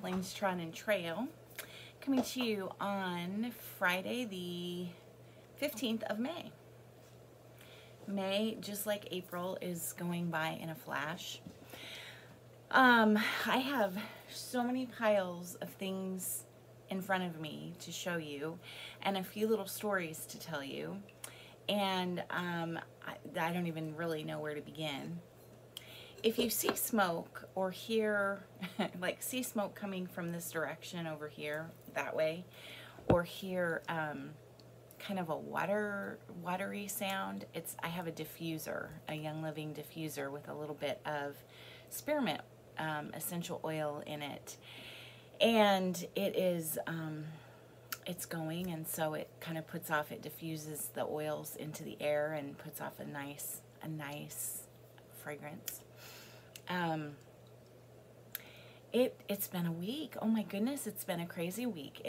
Kathleen's Trot and Trail, coming to you on Friday the 15th of May. May, just like April, is going by in a flash. I have so many piles of things in front of me to show you and a few little stories to tell you, and I don't even really know where to begin. If you see smoke or hear, like see smoke coming from this direction over here, that way, or hear kind of a watery sound, I have a diffuser, a Young Living diffuser with a little bit of spearmint essential oil in it. And it is, it's going, and so it kind of puts off, it diffuses the oils into the air and puts off a nice fragrance. It's been a week. Oh my goodness, it's been a crazy week.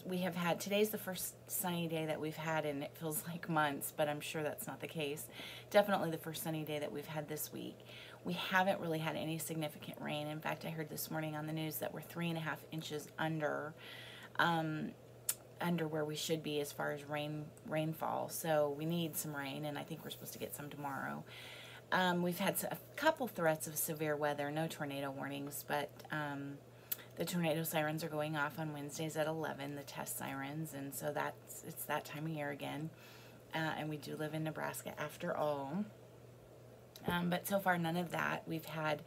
We have had, today's the first sunny day that we've had, and it feels like months, but I'm sure that's not the case. Definitely the first sunny day that we've had this week. We haven't really had any significant rain. In fact, I heard this morning on the news that we're 3.5 inches under where we should be as far as rainfall. So we need some rain, and I think we're supposed to get some tomorrow. We've had a couple threats of severe weather, no tornado warnings, but the tornado sirens are going off on Wednesdays at 11, the test sirens, and so it's that time of year again. And we do live in Nebraska after all. But so far none of that. We had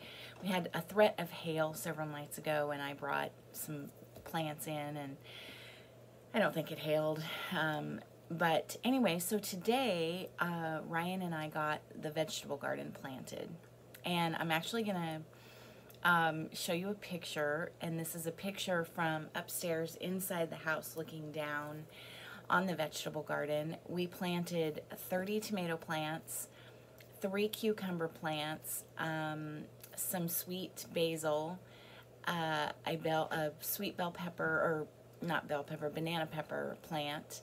a threat of hail several nights ago, and I brought some plants in, and I don't think it hailed. But anyway, so today, Ryan and I got the vegetable garden planted. And I'm actually going to show you a picture. And this is a picture from upstairs inside the house looking down on the vegetable garden. We planted 30 tomato plants, 3 cucumber plants, some sweet basil, a sweet bell pepper, or not bell pepper, banana pepper plant,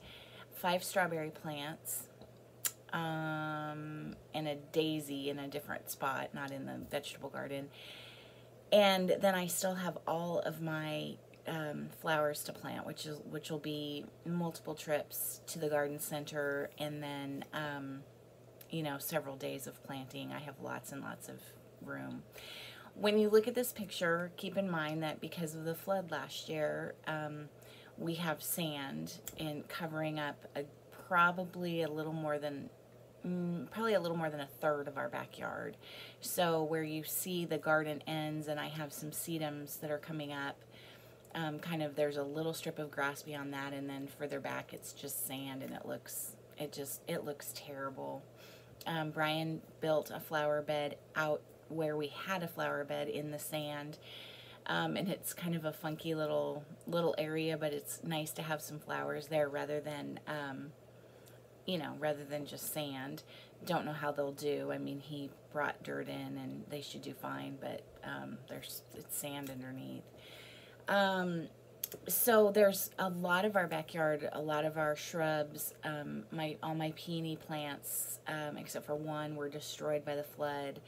5 strawberry plants, and a daisy in a different spot, not in the vegetable garden. And then I still have all of my flowers to plant, which will be multiple trips to the garden center, and then you know, several days of planting. I have lots and lots of room. When you look at this picture, keep in mind that because of the flood last year, we have sand and covering up probably a little more than a third of our backyard. So where you see the garden ends, and I have some sedums that are coming up, kind of there's a little strip of grass beyond that, and then further back it's just sand, and it looks terrible. Brian built a flower bed out where we had a flower bed in the sand. And it's kind of a funky little area, but it's nice to have some flowers there rather than, you know, rather than just sand. Don't know how they'll do. I mean, he brought dirt in, and they should do fine, but it's sand underneath. So there's a lot of our backyard, a lot of our shrubs, all my peony plants, except for one, were destroyed by the flood.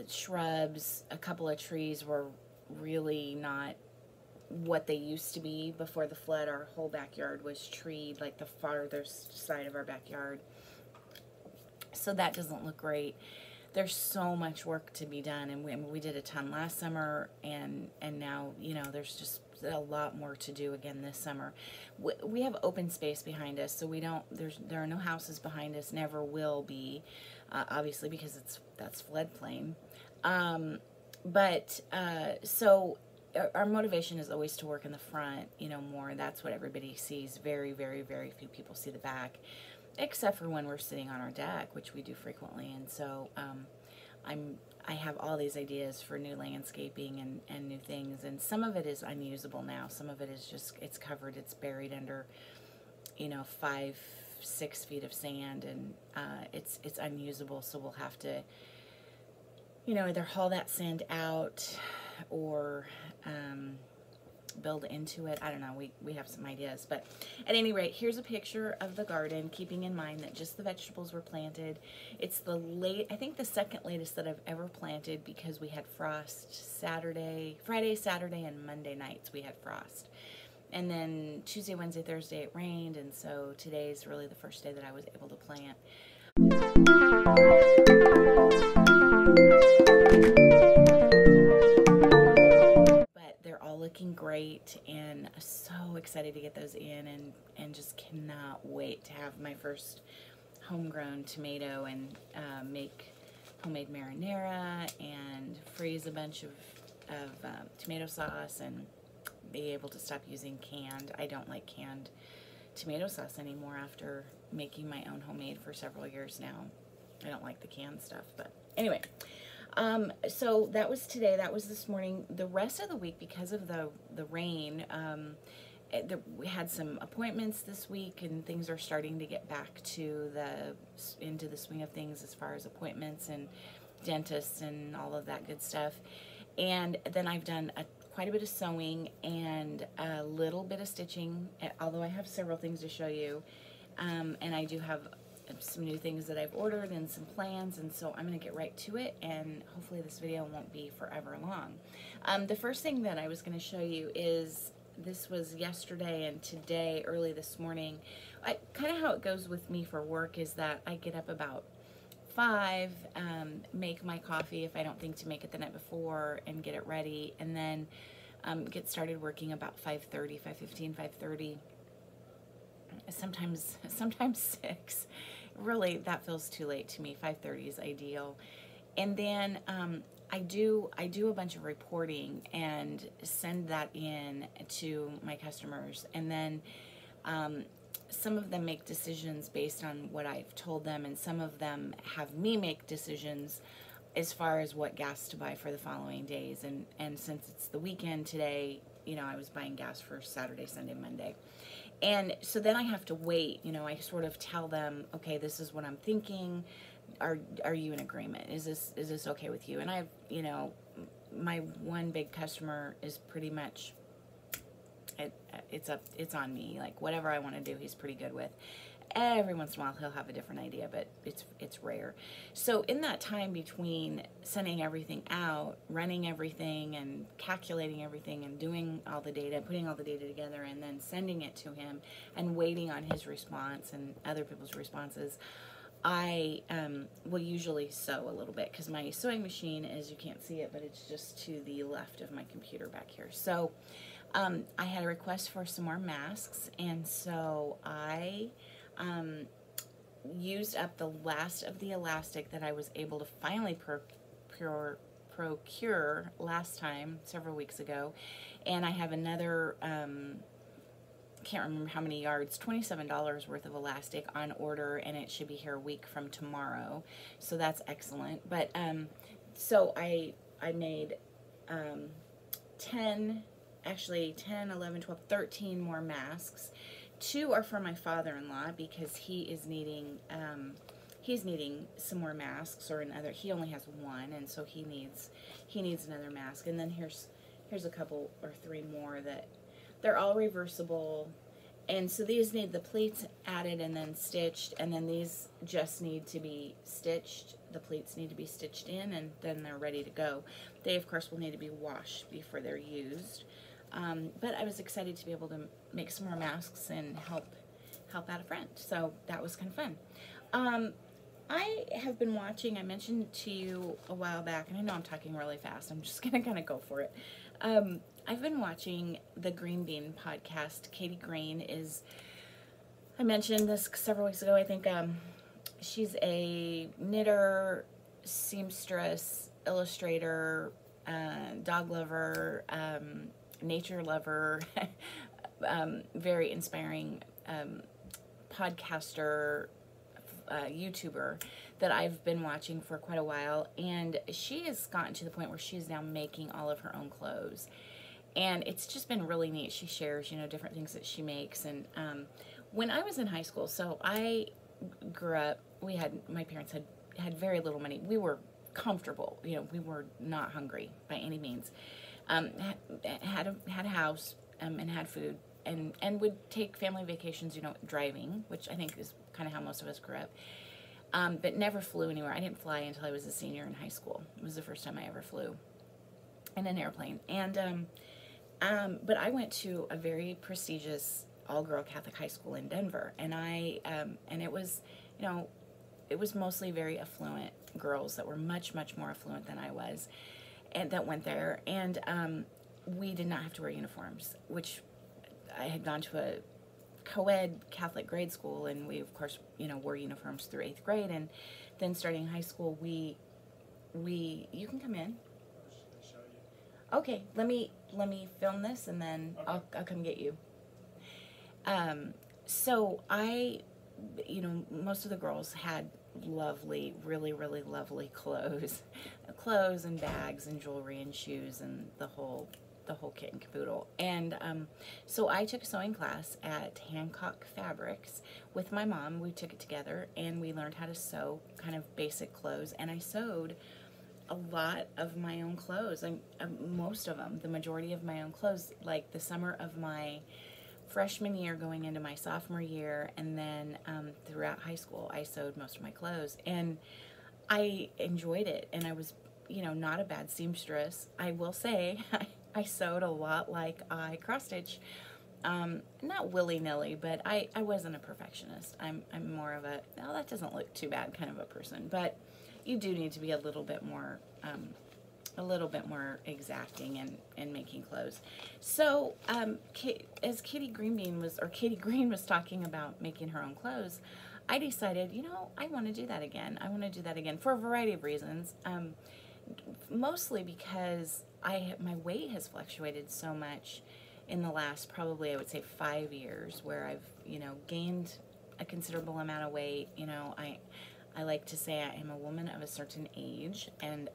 Shrubs, a couple of trees were really not what they used to be before the flood. Our whole backyard was treed, like the farthest side of our backyard. So that doesn't look great. There's so much work to be done, and we did a ton last summer, and now, you know, there's just a lot more to do again this summer. We have open space behind us, so there are no houses behind us, never will be, obviously, because that's floodplain. So our motivation is always to work in the front, you know, more. That's what everybody sees. Very, very, very few people see the back, except for when we're sitting on our deck, which we do frequently. And so I have all these ideas for new landscaping and new things, and some of it is unusable now. Some of it is just, it's covered, it's buried under, you know, 5-6 feet of sand, and it's unusable. So we'll have to, you know, either haul that sand out or build into it. I don't know, we have some ideas. But at any rate, here's a picture of the garden, keeping in mind that just the vegetables were planted. It's I think the second latest that I've ever planted, because we had frost Friday, Saturday, and Monday nights we had frost. And then Tuesday, Wednesday, Thursday it rained, and so today's really the first day that I was able to plant. But they're all looking great, and so excited to get those in, and just cannot wait to have my first homegrown tomato and make homemade marinara and freeze a bunch of tomato sauce and be able to stop using canned. I don't like canned tomato sauce anymore after making my own homemade for several years now. I don't like the canned stuff, but anyway. So that was today, that was this morning. The rest of the week, because of the rain, we had some appointments this week, and things are starting to get back to into the swing of things as far as appointments and dentists and all of that good stuff. And then I've done quite a bit of sewing and a little bit of stitching, although I have several things to show you. And I do have some new things that I've ordered and some plans, and so I'm going to get right to it, and hopefully this video won't be forever long. The first thing that I was going to show you is, this was yesterday and today, early this morning. Kind of how it goes with me for work is that I get up about 5, make my coffee if I don't think to make it the night before, and get it ready, and then get started working about 5:30, 5:15, 5:30. Sometimes 6. Really, that feels too late to me. 5:30 is ideal. And then I do a bunch of reporting and send that in to my customers, and then some of them make decisions based on what I've told them, and some of them have me make decisions as far as what gas to buy for the following days. And since it's the weekend today, you know, I was buying gas for Saturday, Sunday, Monday. And so then I have to wait, you know, I sort of tell them, okay, this is what I'm thinking. Are you in agreement? Is this okay with you? And I've, you know, my one big customer is pretty much, it's on me. Like, whatever I want to do, he's pretty good with. Every once in a while he'll have a different idea, but it's rare. So in that time between sending everything out, running everything and calculating everything and doing all the data, putting all the data together, and then sending it to him and waiting on his response and other people's responses, I will usually sew a little bit, because my sewing machine is, you can't see it, but it's just to the left of my computer back here. So I had a request for some more masks, and so I used up the last of the elastic that I was able to finally procure last time, several weeks ago, and I have another, can't remember how many yards, $27 worth of elastic on order, and it should be here a week from tomorrow, so that's excellent. But so I made 10, 11, 12, 13 more masks. 2 are for my father-in-law, because he is needing some more masks, or another. He only has 1, and so he needs another mask. And then here's a couple or 3 more that they're all reversible, and so these need the pleats added and then stitched, and then these just need to be stitched. The pleats need to be stitched in, and then they're ready to go. They of course will need to be washed before they're used. But I was excited to be able to make some more masks and help out a friend. So that was kind of fun. I have been watching, I mentioned to you a while back, and I know I'm talking really fast, I'm just going to kind of go for it. I've been watching the Green Bean podcast. Katie Green is, I mentioned this several weeks ago, I think. She's a knitter, seamstress, illustrator, dog lover, nature lover, very inspiring podcaster, YouTuber that I've been watching for quite a while, and she has gotten to the point where she's now making all of her own clothes, and it's just been really neat. She shares, you know, different things that she makes. And when I was in high school, so I grew up, my parents had very little money. We were comfortable, you know, we were not hungry by any means. Had a house, and had food, and would take family vacations, you know, driving, which I think is kind of how most of us grew up. But never flew anywhere. I didn't fly until I was a senior in high school. It was the first time I ever flew in an airplane. And but I went to a very prestigious all-girl Catholic high school in Denver, and and it was, you know, it was mostly very affluent girls that were much, much more affluent than I was, and that went there. And we did not have to wear uniforms, which I had gone to a co-ed Catholic grade school, and we of course, you know, wore uniforms through 8th grade, and then starting high school, we you can come in. Okay, let me film this, and then okay. I'll come get you. So you know, most of the girls had lovely, really, really lovely clothes, clothes and bags and jewelry and shoes and the whole kit and caboodle. And so I took a sewing class at Hancock Fabrics with my mom. We took it together, and we learned how to sew kind of basic clothes, and I sewed a lot of my own clothes. Most of them, the majority of my own clothes, like the summer of my freshman year going into my sophomore year, and then throughout high school, I sewed most of my clothes, and I enjoyed it, and I was, you know, not a bad seamstress. I will say I sewed a lot like I cross-stitch, not willy-nilly, but I wasn't a perfectionist. I'm more of a, oh, that doesn't look too bad kind of a person, but you do need to be a little bit more exacting in making clothes. So as Katie Green was talking about making her own clothes, I decided, you know, I want to do that again. I want to do that again for a variety of reasons. Mostly because my weight has fluctuated so much in the last, probably I would say 5 years, where I've, you know, gained a considerable amount of weight. You know, I like to say I am a woman of a certain age, and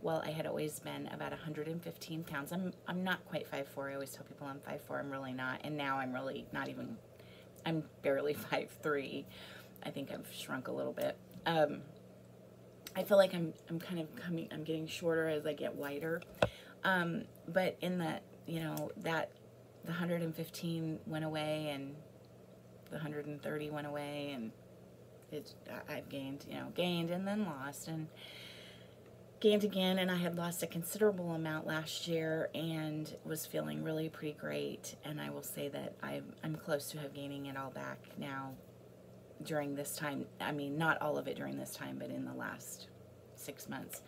while I had always been about 115 pounds, I'm not quite 5'4". I always tell people I'm 5'4". I'm really not, and now I'm really not even. I'm barely 5'3". I think I've shrunk a little bit. I feel like I'm kind of I'm getting shorter as I get wider, but in that, you know, that the 115 went away, and the 130 went away, and I've gained and then lost, and gained again, and I had lost a considerable amount last year and was feeling really pretty great. And I will say that I'm close to have gaining it all back now during this time. I mean, not all of it during this time, but in the last 6 months,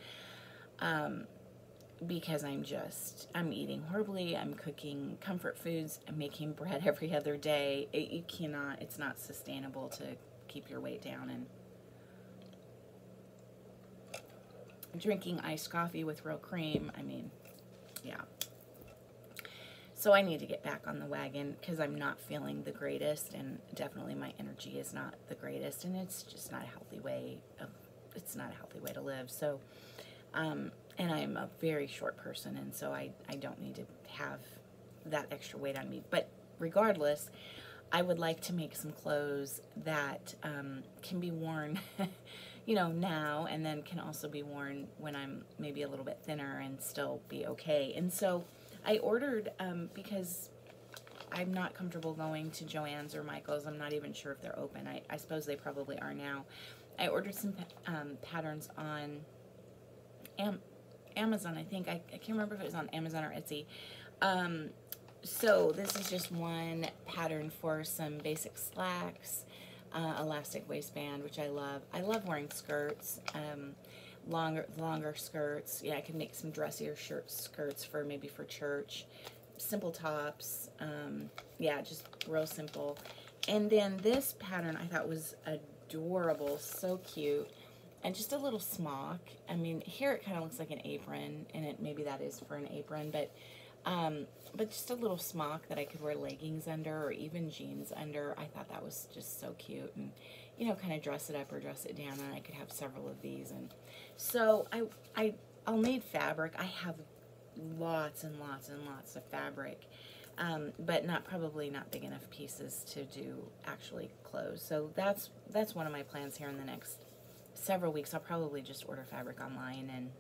because I'm eating horribly. I'm cooking comfort foods. I'm making bread every other day. It's not sustainable to keep your weight down, and drinking iced coffee with real cream. I mean, yeah. So I need to get back on the wagon, because I'm not feeling the greatest, and definitely my energy is not the greatest, and it's just not a healthy way to live. So, and I'm a very short person, and so I don't need to have that extra weight on me. But regardless, I would like to make some clothes that can be worn, you know, now, and then can also be worn when I'm maybe a little bit thinner and still be okay. And so I ordered, because I'm not comfortable going to Joann's or Michael's. I'm not even sure if they're open. I suppose they probably are now. I ordered some patterns on Amazon, I think. I can't remember if it was on Amazon or Etsy. So this is just one pattern for some basic slacks, elastic waistband, which I love. I love wearing skirts, longer skirts. Yeah, I can make some dressier skirts for maybe for church. Simple tops. Yeah, just real simple. And then this pattern I thought was adorable, so cute. And just a little smock. I mean, here it kind of looks like an apron, and maybe that is for an apron, but just a little smock that I could wear leggings under, or even jeans under. I thought that was just so cute, and, you know, kind of dress it up or dress it down, and I could have several of these. And so I'll need fabric. I have lots and lots and lots of fabric, but probably not big enough pieces to do actually clothes. So that's one of my plans here in the next several weeks. I'll probably just order fabric online and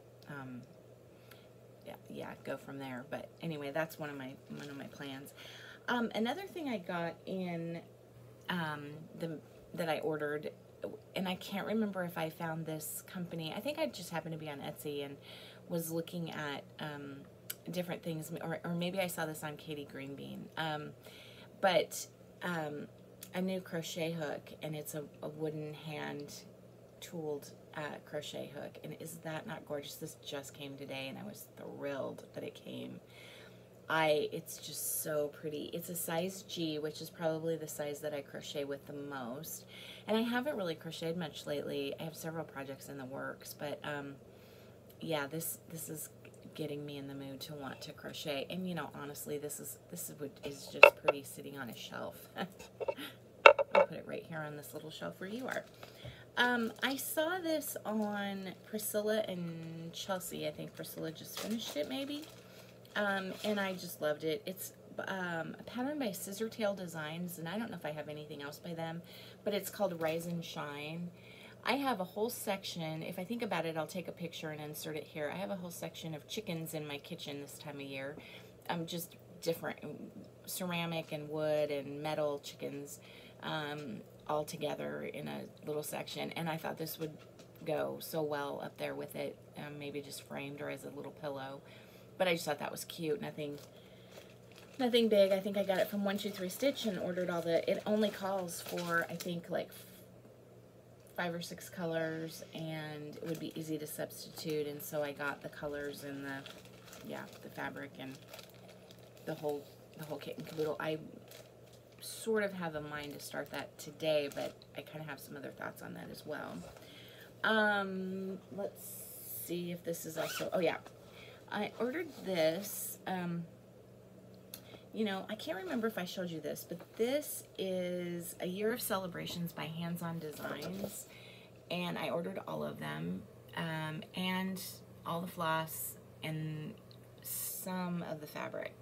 yeah, go from there. But anyway, that's one of my plans. Another thing I got in that I ordered, and I can't remember if I found this company. I think I just happened to be on Etsy and was looking at different things, or maybe I saw this on Katie Greenbean. But a new crochet hook, and it's a wooden hand tooled crochet hook, and is that not gorgeous? This just came today, and I was thrilled that it came. It's just so pretty. It's a size G, which is probably the size that I crochet with the most. And I haven't really crocheted much lately. I have several projects in the works, but yeah, this is getting me in the mood to want to crochet. And you know, honestly, this is just pretty sitting on a shelf. I'll put it right here on this little shelf where you are. I saw this on Priscilla and Chelsea. I think Priscilla just finished it, maybe. And I just loved it. It's a pattern by Scissortail Designs, and I don't know if I have anything else by them, but it's called Rise and Shine. I have a whole section. If I think about it, I'll take a picture and insert it here. I have a whole section of chickens in my kitchen this time of year. Just different ceramic and wood and metal chickens all together in a little section, and I thought this would go so well up there with it, maybe just framed or as a little pillow. But I just thought that was cute. Nothing big. I think I got it from 123 Stitch and ordered all the. It only calls for, I think, like 5 or 6 colors, and it would be easy to substitute. And so I got the colors and the fabric and the whole kit and caboodle. I sort of have a mind to start that today, but I kind of have some other thoughts on that as well. Let's see if this is also. Oh yeah. I ordered this, you know, I can't remember if I showed you this, but this is a year of celebrations by Hands-On Designs, and I ordered all of them, and all the floss, and some of the fabric.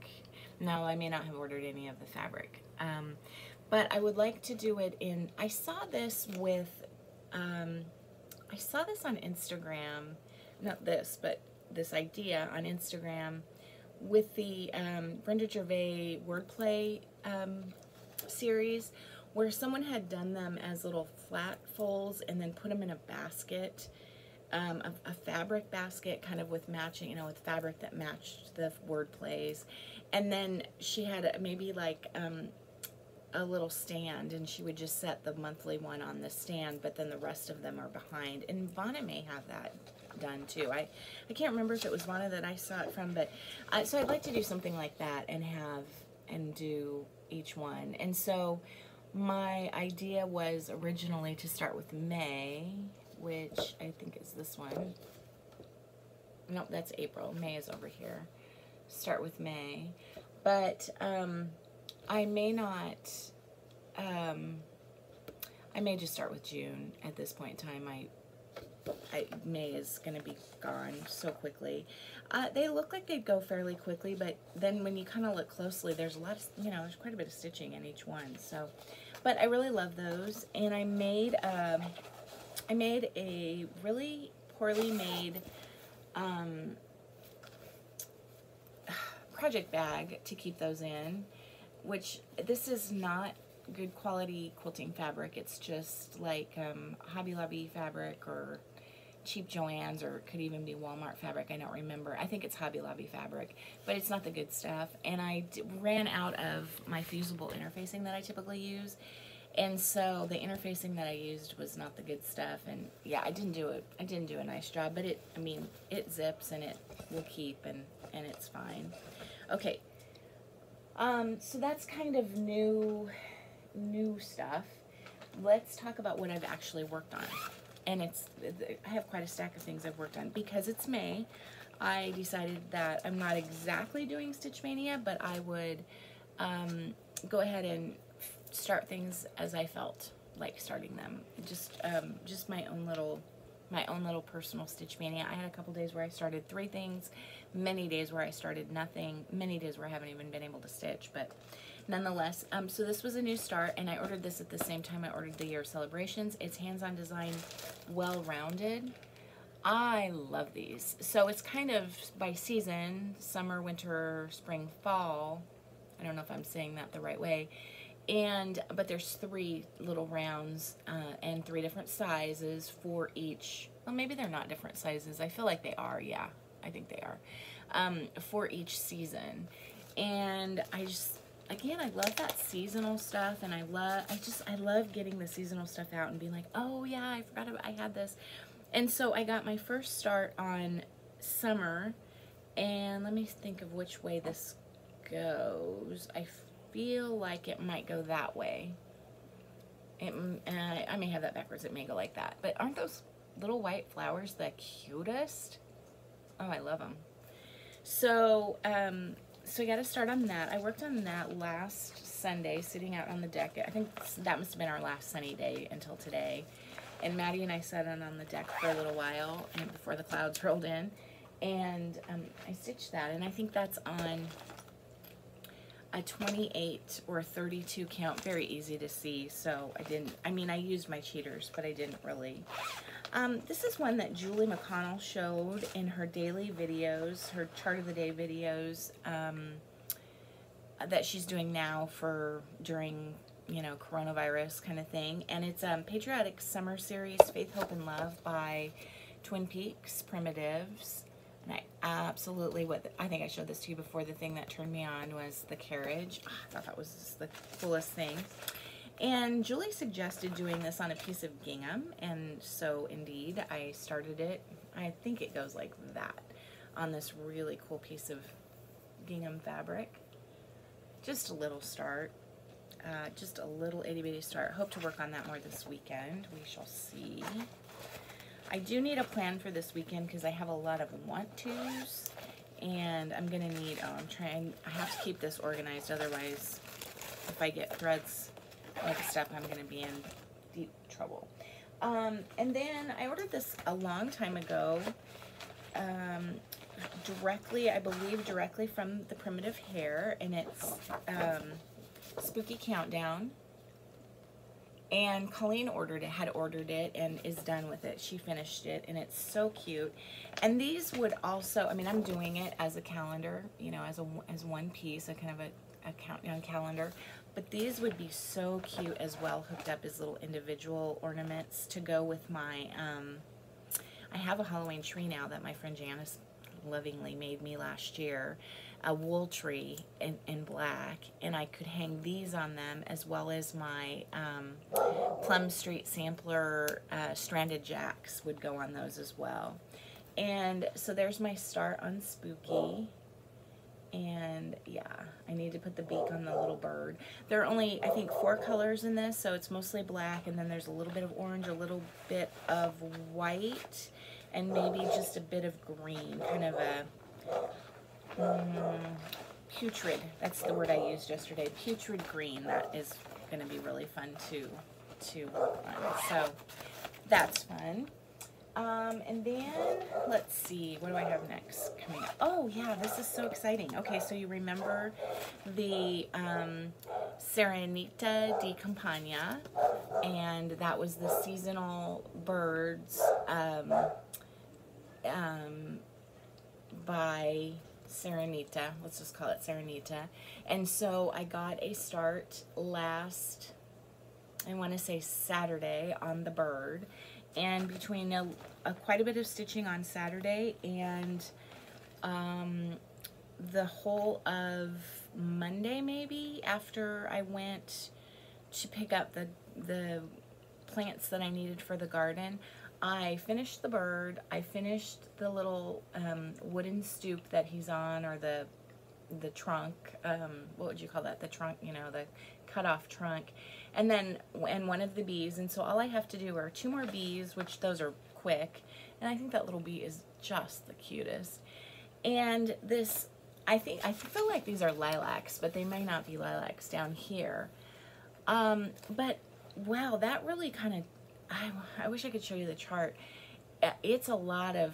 No, I may not have ordered any of the fabric, but I would like to do it in, I saw this on Instagram, not this, but this idea on Instagram with the Brenda Gervais wordplay series, where someone had done them as little flat folds and then put them in a basket, a fabric basket, kind of with matching, you know, with fabric that matched the word plays. And then she had maybe like a little stand, and she would just set the monthly one on the stand, but then the rest of them are behind. And Vonna may have that done too. I can't remember if it was Vonna that I saw it from, but so I'd like to do something like that and do each one. And so my idea was originally to start with May, which I think is this one. Nope, that's April. May is over here. Start with May, but I may not. I may just start with June at this point in time. May is going to be gone so quickly. They look like they'd go fairly quickly, but then when you kind of look closely, there's a lot of, you know, there's quite a bit of stitching in each one. So, but I really love those, and I made a really poorly made project bag to keep those in, which this is not good quality quilting fabric. It's just like Hobby Lobby fabric or cheap Joann's, or it could even be Walmart fabric. I don't remember. I think it's Hobby Lobby fabric, but it's not the good stuff. And I ran out of my fusible interfacing that I typically use, and so the interfacing that I used was not the good stuff. And yeah, I didn't do a nice job, but it zips and it will keep, and it's fine. Okay, so that's kind of new stuff. Let's talk about what I've actually worked on. And I have quite a stack of things I've worked on. Because it's May, I decided that I'm not exactly doing Stitch Mania, but I would go ahead and start things as I felt like starting them. Just my own little personal Stitch Mania. I had a couple days where I started 3 things, many days where I started nothing, many days where I haven't even been able to stitch, but nonetheless, so this was a new start, and I ordered this at the same time I ordered the Year of Celebrations. It's Hands-On Design Well-Rounded. I love these. So it's kind of by season, summer, winter, spring, fall. I don't know if I'm saying that the right way. But there's 3 little rounds and 3 different sizes for each. Well, maybe they're not different sizes. I feel like they are. Yeah, I think they are. For each season. And again, I love that seasonal stuff, and I love getting the seasonal stuff out and being like, oh yeah, I forgot I had this. And so I got my first start on summer, and let me think of which way this goes. I feel like it might go that way. I may have that backwards. It may go like that. But aren't those little white flowers the cutest? Oh, I love them. So, so I got to start on that. I worked on that last Sunday, sitting out on the deck. I think that must have been our last sunny day until today. And Maddie and I sat on the deck for a little while and before the clouds rolled in. And I stitched that. And I think that's on a 28 or 32 count. Very easy to see. So I used my cheaters, but I didn't really. This is one that Julie McConnell showed in her daily videos, her chart of the day videos that she's doing now during, you know, coronavirus kind of thing. And it's Patriotic Summer Series, Faith, Hope, and Love by Twin Peaks Primitives. And I absolutely, I think I showed this to you before, the thing that turned me on was the carriage. Oh, I thought that was just the coolest thing. And Julie suggested doing this on a piece of gingham, and so indeed I started it. I think it goes like that on this really cool piece of gingham fabric. Just a little start, just a little itty bitty start. Hope to work on that more this weekend. We shall see. I do need a plan for this weekend because I have a lot of want-tos, and I'm gonna need, I have to keep this organized, otherwise if I get threads mixed up, I'm gonna be in deep trouble. And then I ordered this a long time ago, I believe directly from the Primitive Hair, and it's Spooky Countdown. And Colleen had ordered it and is done with it. She finished it, and it's so cute. And these would also, I'm doing it as a calendar, you know, as one piece, a kind of a countdown calendar. But these would be so cute as well, hooked up as little individual ornaments to go with my, I have a Halloween tree now that my friend Janice lovingly made me last year, a wool tree in black, and I could hang these on them as well as my Plum Street sampler stranded jacks would go on those as well. And so there's my start on Spooky. And yeah, I need to put the beak on the little bird. There are only, I think, 4 colors in this, so it's mostly black, and then there's a little bit of orange, a little bit of white, and maybe just a bit of green, kind of a putrid. That's the word I used yesterday. Putrid green. That is going to be really fun to work on. So that's fun. And then let's see, what do I have next coming up? Oh yeah, this is so exciting. Okay, so you remember the Serenita di Campagna, and that was the seasonal birds by Serenita. Let's just call it Serenita. And so I got a start last, I want to say Saturday, on the bird. And between quite a bit of stitching on Saturday and the whole of Monday, maybe, after I went to pick up the plants that I needed for the garden, I finished the bird. I finished the little wooden stoop that he's on, or the trunk. What would you call that? The trunk, you know, the cut-off trunk. And then one of the bees. And so all I have to do are 2 more bees, which those are quick. And I think that little bee is just the cutest. And this, I feel like these are lilacs, but they may not be lilacs down here. But wow, that really kind of, I wish I could show you the chart. It's a lot of,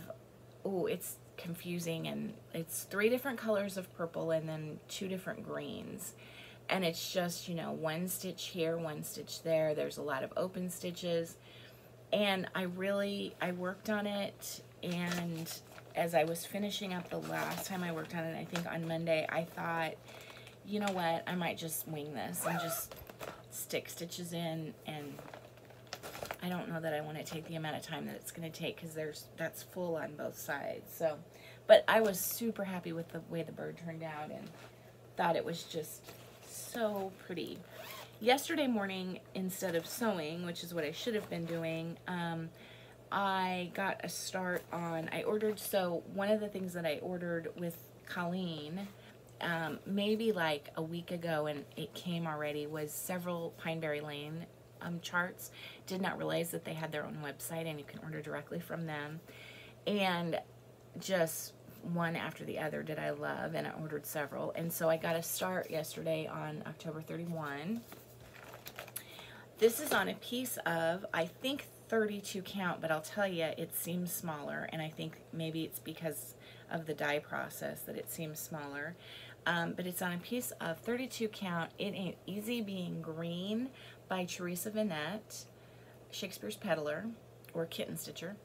it's confusing, and it's 3 different colors of purple and then 2 different greens. And it's just, you know, 1 stitch here, 1 stitch there. There's a lot of open stitches. And I worked on it, and as I was finishing up the last time I worked on it, I think on Monday, I thought, you know what, I might just wing this and just stick stitches in, and I don't know that I want to take the amount of time that it's going to take, because that's full on both sides. So, but I was super happy with the way the bird turned out, and thought it was just so pretty. Yesterday morning, instead of sewing, which is what I should have been doing, I got a start on, so one of the things that I ordered with Colleen, maybe like a week ago, and it came already, was several Pineberry Lane charts. Did not realize that they had their own website and you can order directly from them. And just one after the other did I love, and I ordered several. And so I got a start yesterday on October 31. This is on a piece of, I think, 32 count, but I'll tell you, it seems smaller, and I think maybe it's because of the dye process that it seems smaller. But it's on a piece of 32 count. It Ain't Easy Being Green by Teresa Vanette, Shakespeare's Peddler, or Kitten Stitcher.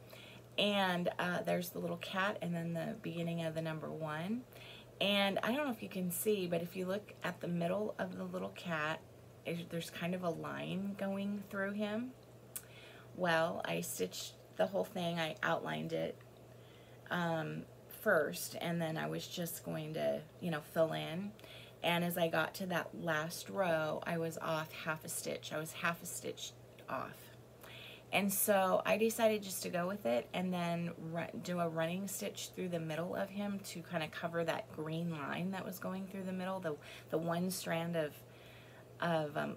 And there's the little cat, and then the beginning of the number 1. And I don't know if you can see, but if you look at the middle of the little cat, there's kind of a line going through him. Well, I stitched the whole thing. I outlined it first, and then I was just going to, fill in. And as I got to that last row, I was off half a stitch. I was half a stitch off. And so I decided just to go with it, and then do a running stitch through the middle of him to kind of cover that green line that was going through the middle, the one strand of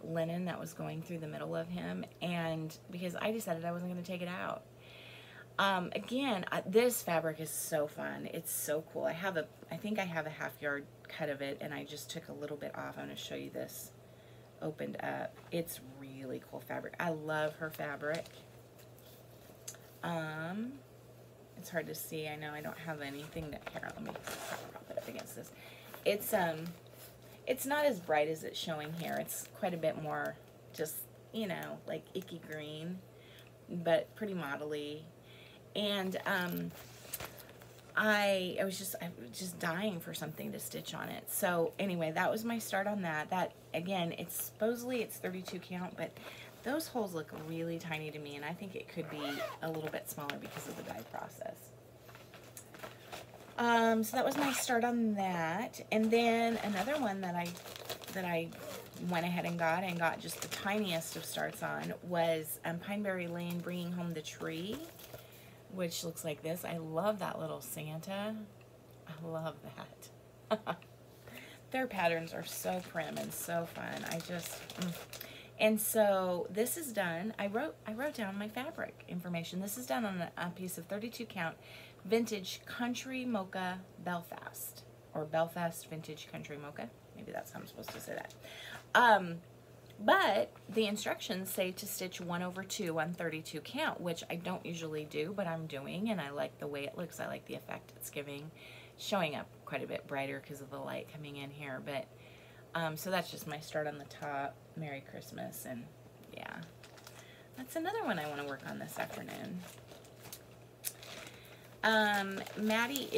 linen that was going through the middle of him. And because I decided I wasn't going to take it out. Again, this fabric is so fun. It's so cool. I think I have a half-yard cut of it, and I just took a little bit off. I'm going to show you this opened up. It's really cool fabric. I love her fabric. It's hard to see. I know I don't have anything that, here, let me prop it up against this. It's not as bright as it's showing here. It's quite a bit more just, like icky green, but pretty modelly. And I was just dying for something to stitch on it. So anyway, that was my start on that. That, again, supposedly it's 32 count, but those holes look really tiny to me, and I think it could be a little bit smaller because of the dye process. So that was my start on that. And then another one that I went ahead and got just the tiniest of starts on was Pineberry Lane Bringing Home the Tree, which looks like this. I love that little Santa. I love that. Their patterns are so prim and so fun. And so this is done. I wrote down my fabric information. This is done on a piece of 32 count vintage country mocha Belfast, or Belfast vintage country mocha. Maybe that's how I'm supposed to say that. But the instructions say to stitch 1/2 on 32 count, which I don't usually do, but I'm doing, and I like the way it looks. I like the effect it's giving, showing up quite a bit brighter because of the light coming in here. But so that's just my start on the top. Merry Christmas, and yeah, that's another one I want to work on this afternoon. Maddie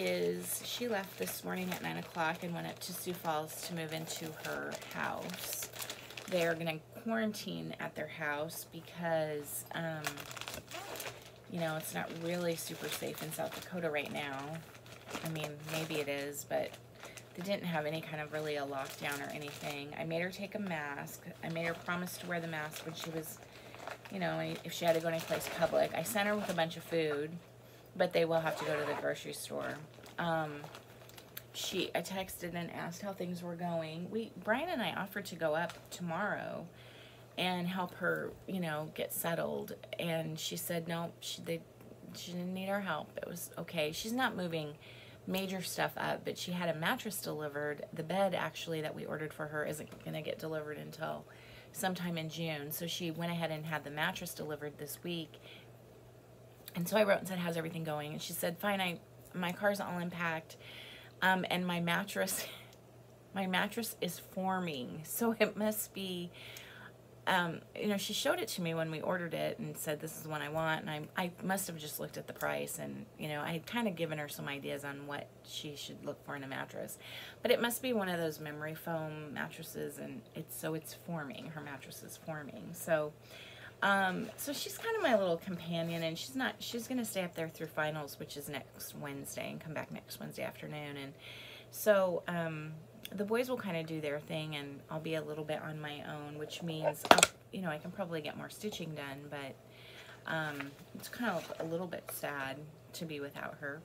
she left this morning at 9 o'clock and went up to Sioux Falls to move into her house. They're going to quarantine at their house because, it's not really super safe in South Dakota right now. I mean, maybe it is, but they didn't have any kind of really a lockdown or anything. I made her take a mask. I made her promise to wear the mask when she was, if she had to go any place public. I sent her with a bunch of food, but they will have to go to the grocery store. I texted and asked how things were going. Brian and I offered to go up tomorrow and help her, get settled. And she said no, she didn't need our help. It was okay. She's not moving major stuff up, but she had a mattress delivered. The bed, actually, that we ordered for her isn't going to get delivered until sometime in June. So she went ahead and had the mattress delivered this week. And so I wrote and said, how's everything going? And she said, fine, my car's all unpacked. And my mattress is forming. So it must be, you know, she showed it to me when we ordered it and said, this is the one I want. And I must have just looked at the price, and, you know, I had kind of given her some ideas on what she should look for in a mattress. But it must be one of those memory foam mattresses, and it's forming. Her mattress is forming. So, so she's kind of my little companion, and she's going to stay up there through finals, which is next Wednesday, and come back next Wednesday afternoon. And so, the boys will kind of do their thing, and I'll be a little bit on my own, which means, you know, I can probably get more stitching done, but it's kind of a little bit sad to be without her.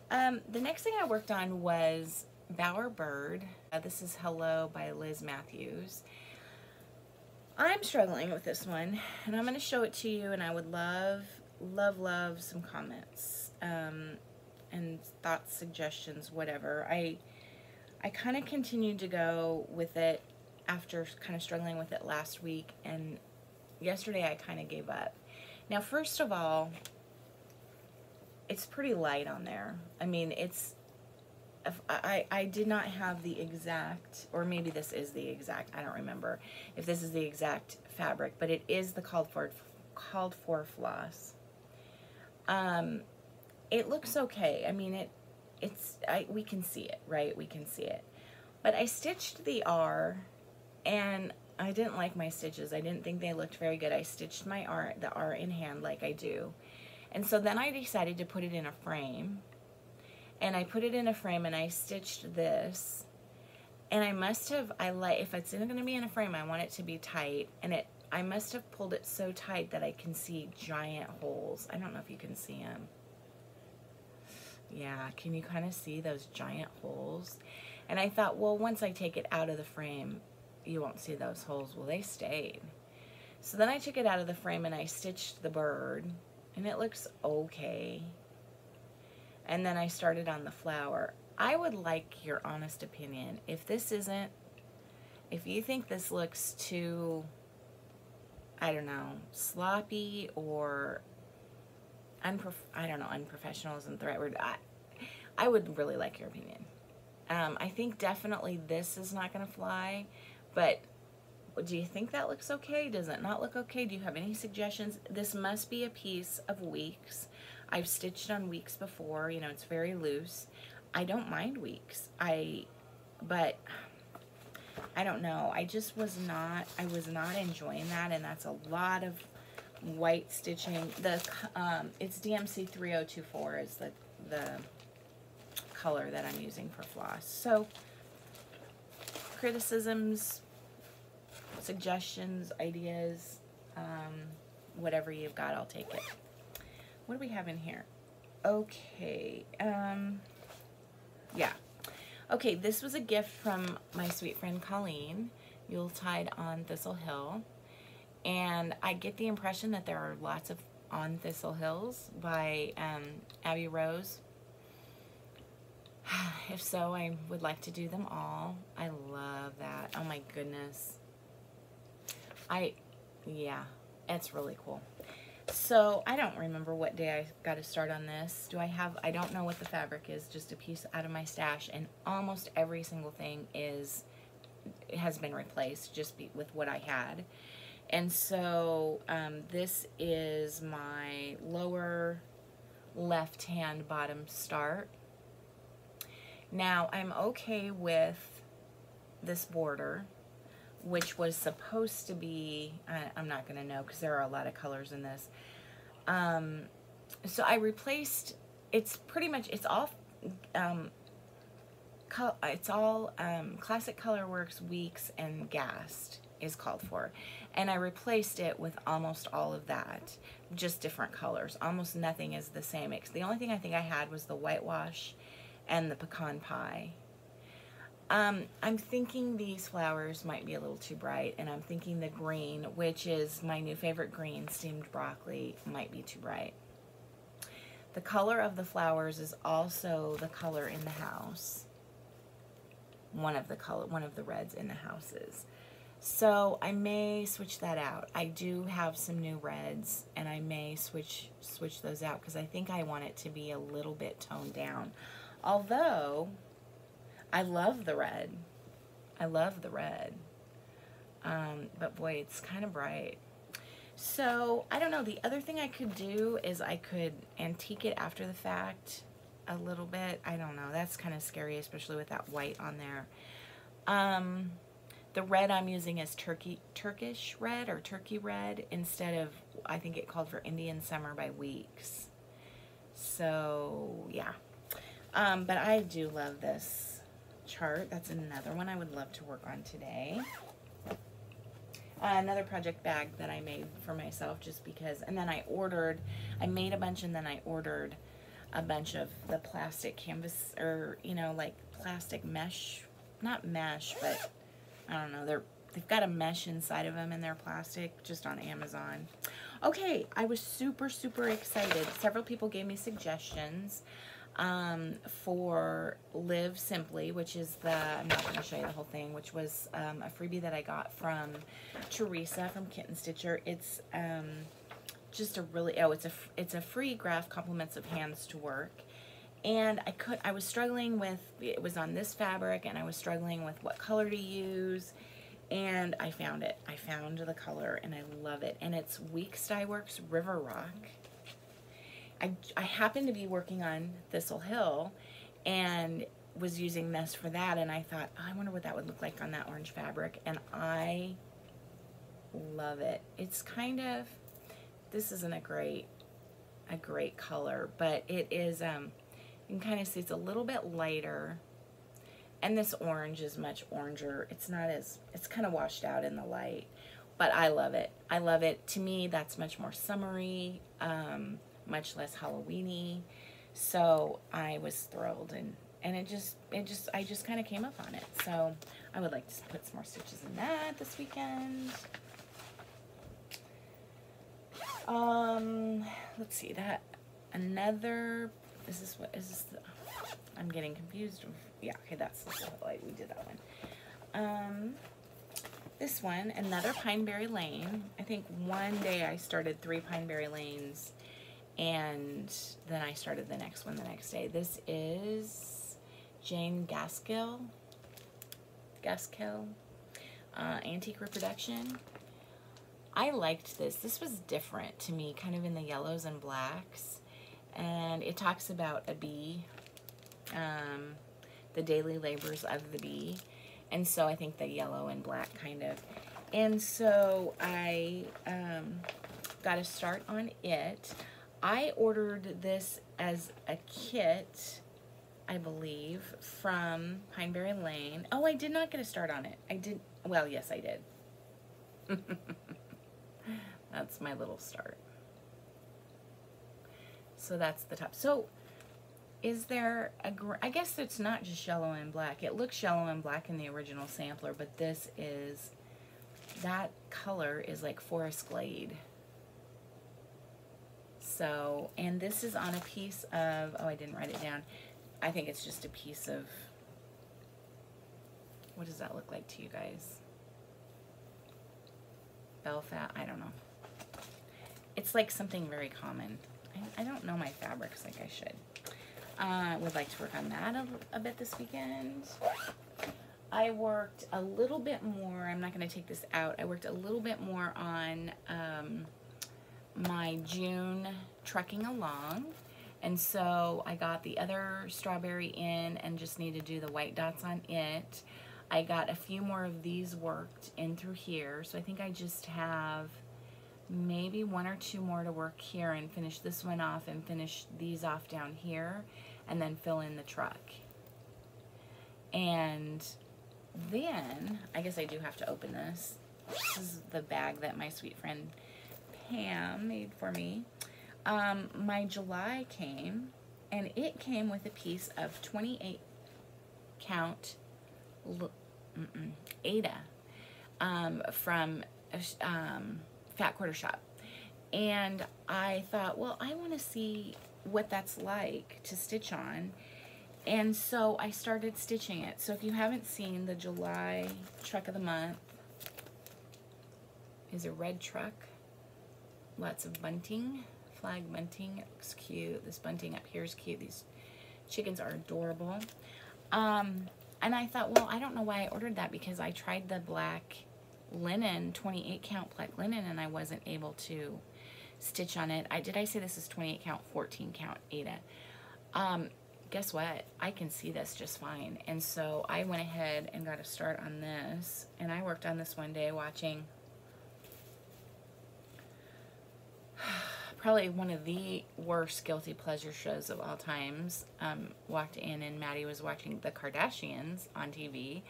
The next thing I worked on was Bower Bird. This is Hello by Liz Matthews. I'm struggling with this one, and I'm going to show it to you, and I would love, love, love some comments and thoughts, suggestions, whatever. I kind of continued to go with it after kind of struggling with it last week, and yesterday I kind of gave up. Now, first of all, it's pretty light on there. I mean, I did not have the exact, or maybe this is the exact, I don't remember if this is the exact fabric, but it is the called for floss. It looks okay. I mean, we can see it, right? We can see it. But I stitched the R, and I didn't like my stitches. I didn't think they looked very good. I stitched the R in hand like I do. And so then I decided to put it in a frame. And I put it in a frame, and I stitched this. And I must have, if it's going to be in a frame, I want it to be tight. And I must have pulled it so tight that I can see giant holes. I don't know if you can see them. Yeah, can you kind of see those giant holes? And I thought, well, once I take it out of the frame, you won't see those holes. Well, they stayed. So then I took it out of the frame, and I stitched the bird, and it looks okay. And then I started on the flower. I would like your honest opinion. If you think this looks too, I don't know, sloppy or I don't know, unprofessional isn't the right word. I would really like your opinion. I think definitely this is not going to fly, but do you think that looks okay? Does it not look okay? Do you have any suggestions? This must be a piece of weeks. I've stitched on weeks before. You know, it's very loose. I don't mind weeks. But I don't know. I was not enjoying that, and that's a lot of white stitching. It's DMC 3024 is the color that I'm using for floss. So criticisms, suggestions, ideas, whatever you've got, I'll take it. What do we have in here? Okay, yeah. Okay, this was a gift from my sweet friend Colleen, Yuletide on Thistle Hill. And I get the impression that there are lots of On Thistle Hills by Abby Rose. If so, I would like to do them all. I love that. Oh my goodness. Yeah, it's really cool. So I don't remember what day I got to start on this. I don't know what the fabric is, just a piece out of my stash, and almost every single thing has been replaced just with what I had. And so this is my lower left hand bottom start. Now I'm okay with this border, which was supposed to be, I'm not going to know because there are a lot of colors in this. So I replaced, it's all Classic Colorworks, Weeks, and Gast is called for. And I replaced it with almost all of that, just different colors. Almost nothing is the same. The only thing I think I had was the whitewash and the pecan pie. I'm thinking these flowers might be a little too bright, and I'm thinking the green, which is my new favorite green, steamed broccoli, might be too bright. The color of the flowers is also the color in the house. One of the reds in the houses. So I may switch that out. I do have some new reds, and I may switch those out because I think I want it to be a little bit toned down. Although I love the red. I love the red. I But boy, it's kind of bright. So, I don't know. The other thing I could do is I could antique it after the fact a little bit. I don't know. That's kind of scary, especially with that white on there. The red I'm using is Turkish red or turkey red instead of, I think it called for Indian Summer by Weeks. So, yeah. But I do love this chart. That's another one I would love to work on today. Another project bag that I made for myself just because, and then I made a bunch and then I ordered a bunch of the plastic canvas, or, you know, like plastic mesh, not mesh, but I don't know, they've got a mesh inside of them and they're plastic, just on Amazon. Okay, I was super, super excited. Several people gave me suggestions for Live Simply, which is I'm not going to show you the whole thing, which was a freebie that I got from Teresa from Kitten Stitcher. It's just a really, it's a free graph, compliments of hands to work. And I was struggling with, it was on this fabric, and I was struggling with what color to use, and I found it. I found the color, and I love it. And it's Weeks Dye Works River Rock. I happened to be working on Thistle Hill and was using this for that, and I thought, oh, I wonder what that would look like on that orange fabric, and I love it. It's kind of, this isn't a great color, but it is, you can kind of see it's a little bit lighter, and this orange is much oranger. It's not as, it's kind of washed out in the light, but I love it. I love it. To me, that's much more summery, much less Halloween-y. So I was thrilled, and I just kind of came up on it. So I would like to put some more stitches in that this weekend. Let's see, that another, I'm getting confused. Yeah, okay, that's the light. We did that one. This one, another Pineberry Lane. I think one day I started 3 Pineberry Lanes, and then I started the next one the next day. This is Jane Gaskill, Antique Reproduction. I liked this. This was different to me, kind of in the yellows and blacks. And it talks about a bee, the daily labors of the bee. And so I think the yellow and black kind of. And so I got a start on it. I ordered this as a kit, I believe, from Pineberry Lane. Oh, I did not get a start on it. I did, well, yes, I did. That's my little start. So that's the top. So is there I guess it's not just yellow and black. It looks yellow and black in the original sampler, but this is, that color is like Forest Glade. So, and this is on a piece of, oh, I didn't write it down. I think it's just a piece of, what does that look like to you guys? Belfast, I don't know. It's like something very common. I don't know my fabrics like I should. Would like to work on that a bit this weekend. I worked a little bit more, I'm not going to take this out, I worked a little bit more on my June Trucking Along, and so I got the other strawberry in and just need to do the white dots on it. I got a few more of these worked in through here, so I think I just have maybe 1 or 2 more to work here and finish this one off and finish these off down here and then fill in the truck. And then I guess I do have to open this. This is the bag that my sweet friend Pam made for me. My July came, and it came with a piece of 28 count Ada from Fat Quarter Shop. And I thought, well, I want to see what that's like to stitch on. And so I started stitching it. So if you haven't seen, the July truck of the month is a red truck. Lots of bunting, flag bunting. It looks cute. This bunting up here is cute. These chickens are adorable. And I thought, well, I don't know why I ordered that, because I tried the black linen, 28 count pleck linen, and I wasn't able to stitch on it. Did I say this is 28 count, 14 count, Ada? Guess what? I can see this just fine. And so I went ahead and got a start on this, and I worked on this one day watching probably one of the worst guilty pleasure shows of all times. Walked in and Maddie was watching the Kardashians on TV,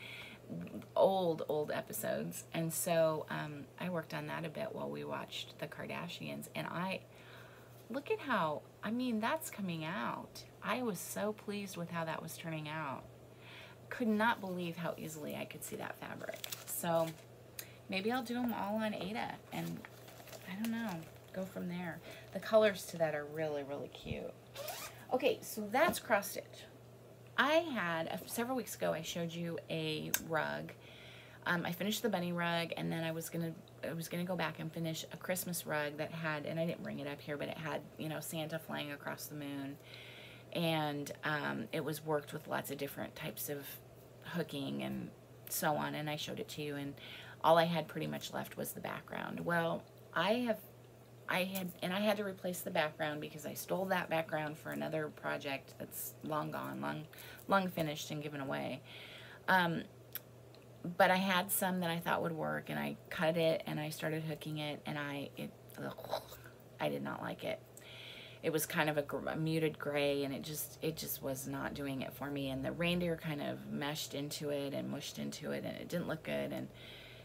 old episodes, and so I worked on that a bit while we watched the Kardashians, and look at how, I mean, that's coming out. I was so pleased with how that was turning out. Could not believe how easily I could see that fabric. So maybe I'll do them all on Ada, and I don't know, go from there. The colors to that are really, really cute. Okay, so that's cross stitch. I had, several weeks ago, I showed you a rug. I finished the bunny rug, and then I was gonna go back and finish a Christmas rug that had, and I didn't bring it up here, but it had, you know, Santa flying across the moon, and it was worked with lots of different types of hooking and so on, and I showed it to you, and all I had pretty much left was the background. Well, I had to replace the background because I stole that background for another project that's long gone, long finished and given away. But I had some that I thought would work, and I cut it and I started hooking it, and I did not like it. It was kind of a muted gray, and it just was not doing it for me, and the reindeer kind of meshed into it and mushed into it, and it didn't look good. And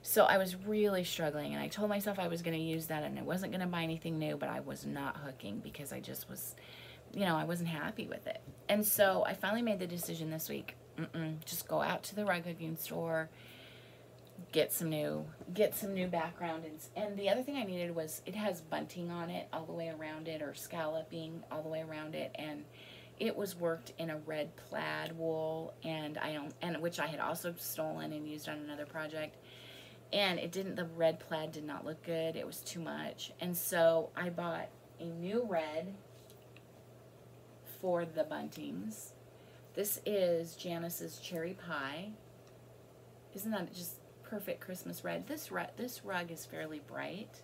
so I was really struggling, and I told myself I was going to use that and I wasn't going to buy anything new, but I was not hooking because I just was, you know, I wasn't happy with it. And so I finally made the decision this week, just go out to the rug hooking store, get some new background. And the other thing I needed was, it has bunting on it all the way around it, or scalloping all the way around it, and it was worked in a red plaid wool, and which I had also stolen and used on another project. And the red plaid did not look good. It was too much. And so I bought a new red for the buntings. This is Janice's Cherry Pie. Isn't that just perfect Christmas red? This rug is fairly bright.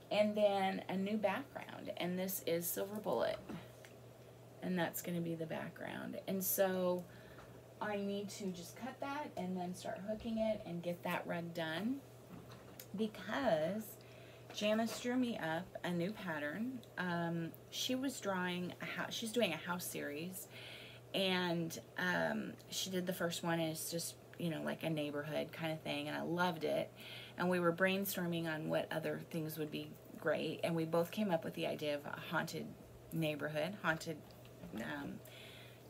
And then a new background. And this is Silver Bullet. And that's going to be the background. And so I need to just cut that and then start hooking it and get that rug done, because Janice drew me up a new pattern. She was drawing she's doing a house series, and she did the first one, and it's just, you know, like a neighborhood kind of thing, and I loved it. And we were brainstorming on what other things would be great, and we both came up with the idea of a haunted neighborhood, haunted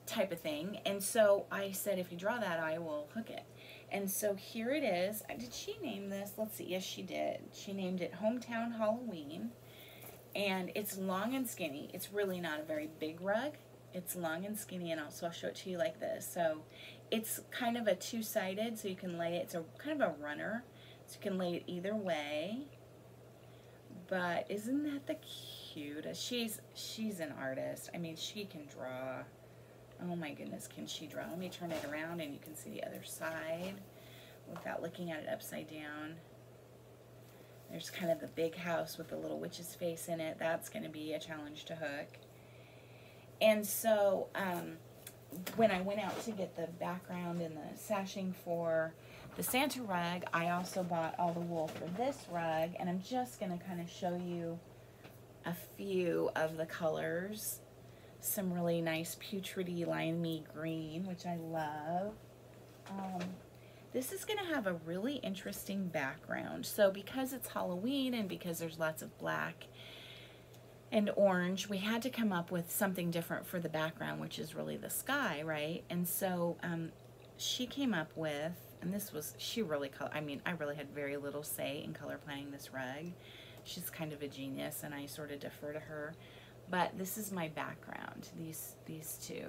type of thing. And so I said, if you draw that, I will hook it. And so here it is. Did she name this? Let's see. Yes, she did. She named it Hometown Halloween. And it's long and skinny. It's really not a very big rug. It's long and skinny, and also I'll show it to you like this. So it's kind of a two-sided, so you can lay it. It's a kind of a runner, so you can lay it either way. But isn't that the cutest? She's an artist. I mean, she can draw. Oh my goodness, can she draw? Let me turn it around and you can see the other side without looking at it upside down. There's kind of the big house with the little witch's face in it. That's going to be a challenge to hook. And so when I went out to get the background and the sashing for the Santa rug, I also bought all the wool for this rug, and I'm just going to kind of show you a few of the colors. Some really nice putridy limey green, which I love. This is going to have a really interesting background. So because it's Halloween and because there's lots of black and orange, we had to come up with something different for the background, which is really the sky, right? And so she came up with, and this was, I mean, I really had very little say in color planning this rug. She's kind of a genius, and I sort of defer to her. But this is my background, these two.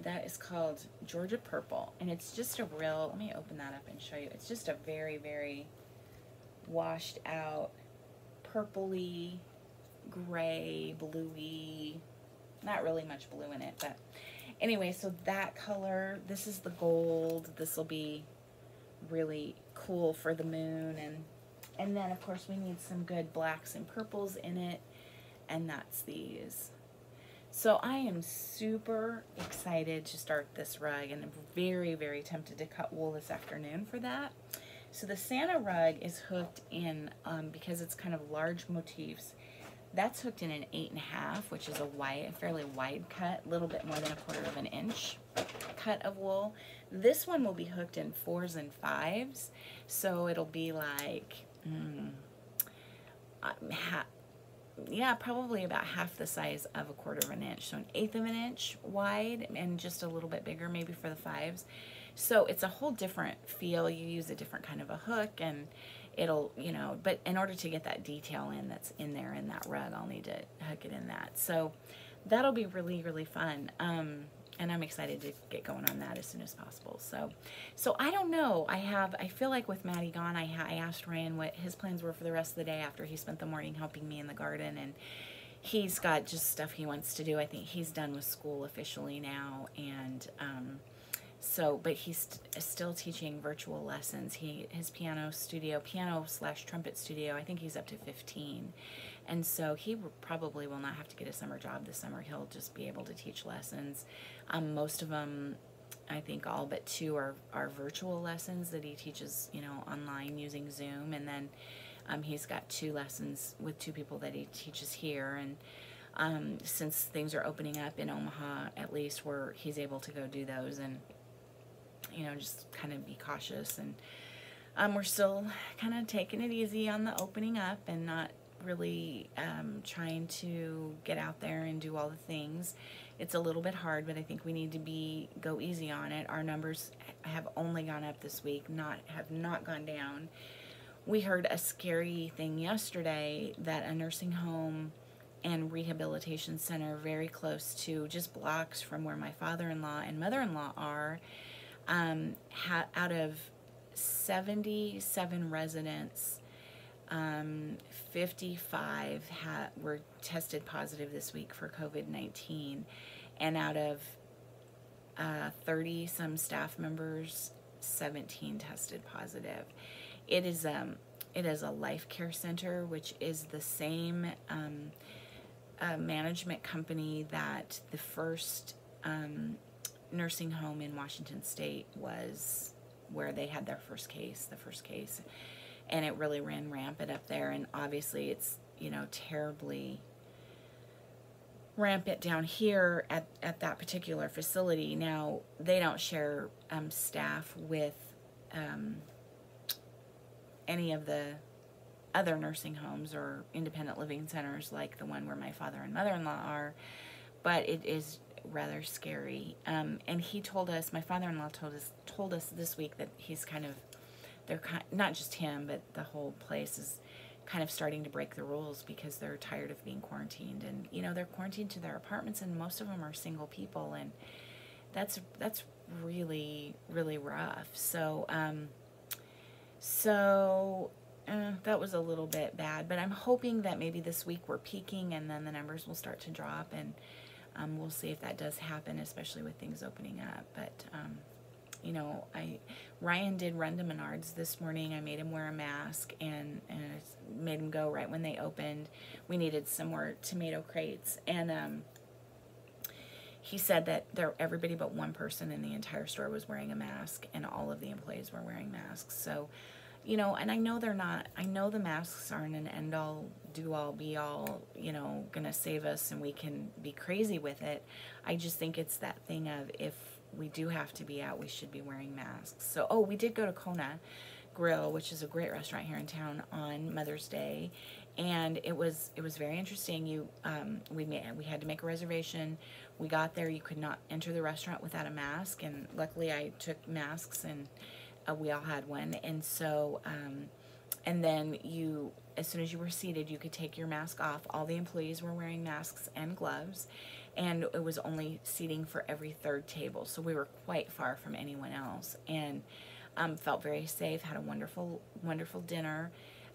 That is called Georgia Purple, and it's just a real, let me open that up and show you. It's just a very, very washed out, purpley, gray, bluey, not really much blue in it, but anyway, so that color, this is the gold. This will be really cool for the moon. And then, of course, we need some good blacks and purples in it, and that's these. So I am super excited to start this rug, and I'm very, very tempted to cut wool this afternoon for that. So the Santa rug is hooked in, because it's kind of large motifs, that's hooked in an 8.5, which is a fairly wide cut, a little bit more than 1/4 of an inch cut of wool. This one will be hooked in 4s and 5s, so it'll be like, yeah, probably about half the size of 1/4 of an inch, so an 1/8 of an inch wide and just a little bit bigger maybe for the 5s. So it's a whole different feel. You use a different kind of a hook, and it'll, you know, but in order to get that detail in that's in there in that rug, I'll need to hook it in that. So that'll be really, really fun. And I'm excited to get going on that as soon as possible. So I don't know. I feel like with Maddie gone, I asked Ryan what his plans were for the rest of the day after he spent the morning helping me in the garden, and he's got just stuff he wants to do. I think he's done with school officially now, and but he's still teaching virtual lessons. His piano / trumpet studio, I think he's up to 15. And so he probably will not have to get a summer job this summer. He'll just be able to teach lessons. Most of them, I think all but 2 are virtual lessons that he teaches, you know, online using Zoom. And then he's got 2 lessons with 2 people that he teaches here. And since things are opening up in Omaha, at least, where he's able to go do those and, you know, just kind of be cautious. And we're still kind of taking it easy on the opening up and not really trying to get out there and do all the things. It's a little bit hard, but I think we need to go easy on it. Our numbers have only gone up this week, have not gone down. We heard a scary thing yesterday that a nursing home and rehabilitation center very close to, just blocks from where my father-in-law and mother-in-law are, out of 77 residents, 55 were tested positive this week for COVID-19, and out of 30 some staff members, 17 tested positive. It is a life care center, which is the same management company that the first nursing home in Washington State was, where they had their first case, and it really ran rampant up there. And obviously it's, you know, terribly rampant down here at that particular facility. Now, they don't share staff with any of the other nursing homes or independent living centers like the one where my father and mother-in-law are, but it is rather scary. And he told us, my father-in-law told us this week that they're not just him, but the whole place is kind of starting to break the rules because they're tired of being quarantined. And, you know, they're quarantined to their apartments, and most of them are single people, and that's really, really rough. So that was a little bit bad, but I'm hoping that maybe this week we're peaking and then the numbers will start to drop, and we'll see if that does happen, especially with things opening up. But you know, Ryan did run to Menards this morning. I made him wear a mask and made him go right when they opened. We needed some more tomato crates, and he said that everybody but one person in the entire store was wearing a mask, and all of the employees were wearing masks. So, you know, and I know the masks aren't an end-all, do-all, be-all, you know, gonna save us and we can be crazy with it. I just think it's that thing of, if we do have to be out, we should be wearing masks. So, we did go to Kona Grill, which is a great restaurant here in town, on Mother's Day, and it was very interesting. We had to make a reservation. We got there, you could not enter the restaurant without a mask, and luckily I took masks, and we all had one. And so, and then as soon as you were seated, you could take your mask off. All the employees were wearing masks and gloves, and it was only seating for every 3rd table. So we were quite far from anyone else, and felt very safe, had a wonderful, wonderful dinner.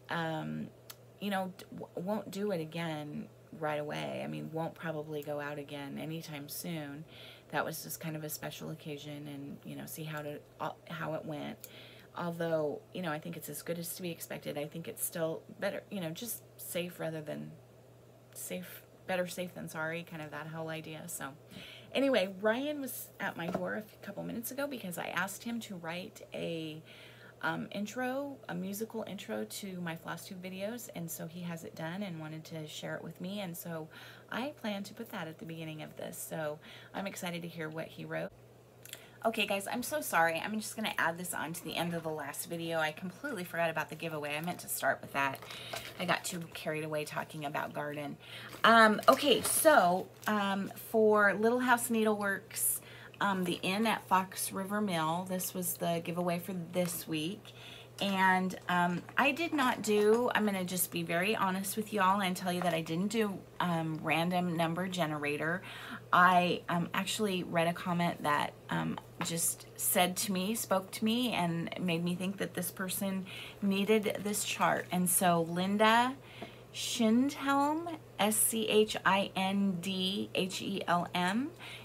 You know, won't do it again right away. I mean, won't probably go out again anytime soon. That was just kind of a special occasion, and, you know, see how it went. Although, you know, I think it's as good as to be expected. I think it's still better, you know, just safe rather than safe, better safe than sorry, kind of that whole idea. So anyway, Ryan was at my door a couple minutes ago because I asked him to write a musical intro to my Flosstube videos, and so he has it done and wanted to share it with me, and so I plan to put that at the beginning of this, so I'm excited to hear what he wrote. Okay guys, I'm so sorry. I'm just going to add this on to the end of the last video. I completely forgot about the giveaway. I meant to start with that. I got too carried away talking about garden. Okay, so for Little House Needleworks, the Inn at Fox River Mill, this was the giveaway for this week. And I did not do, I'm going to just be very honest with y'all and tell you that I didn't do random number generator. I actually read a comment that just said to me, spoke to me, and made me think that this person needed this chart. And so Linda Schindhelm, SCHINDHELM,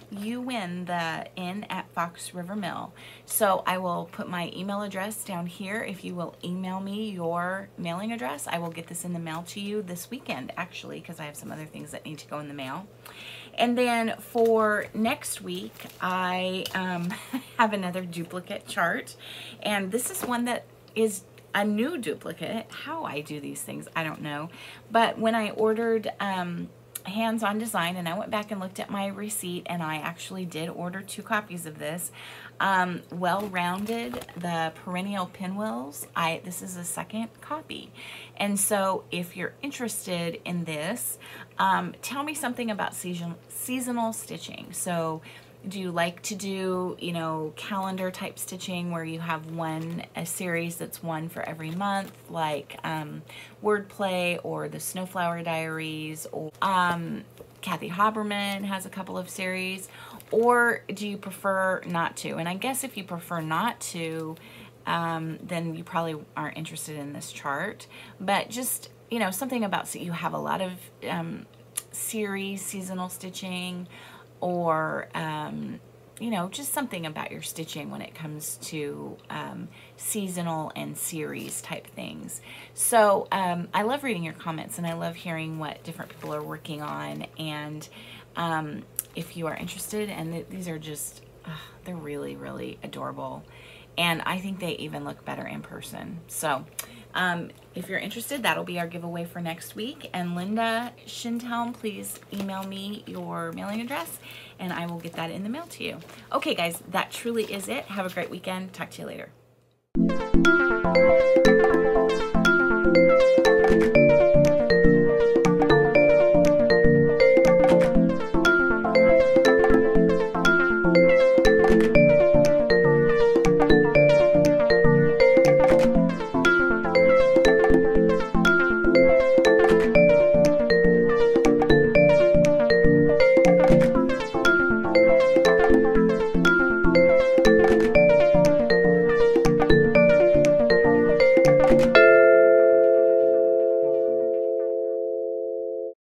you win the Inn at Fox River Mill. So I will put my email address down here. If you will email me your mailing address, I will get this in the mail to you this weekend, actually, because I have some other things that need to go in the mail. And then for next week, I have another duplicate chart, and this is one that is a new duplicate. How I do these things, I don't know. But when I ordered Hands-On Design, and I went back and looked at my receipt, and I actually did order 2 copies of this. Well-Rounded, the perennial pinwheels, this is a second copy. And so if you're interested in this, tell me something about seasonal stitching. So do you like to do, you know, calendar type stitching where you have a series that's one for every month, like Wordplay or the Snowflower Diaries, or Kathy Haberman has a couple of series, or do you prefer not to? And I guess if you prefer not to, then you probably aren't interested in this chart. But just, you know, something about, so you have a lot of series, seasonal stitching, or you know, just something about your stitching when it comes to seasonal and series type things. So I love reading your comments, and I love hearing what different people are working on. And if you are interested, and these are just, they're really, really adorable. And I think they even look better in person. So if you're interested, that'll be our giveaway for next week. And Linda Schindhelm, please email me your mailing address, and I will get that in the mail to you. Okay, guys, that truly is it. Have a great weekend. Talk to you later. You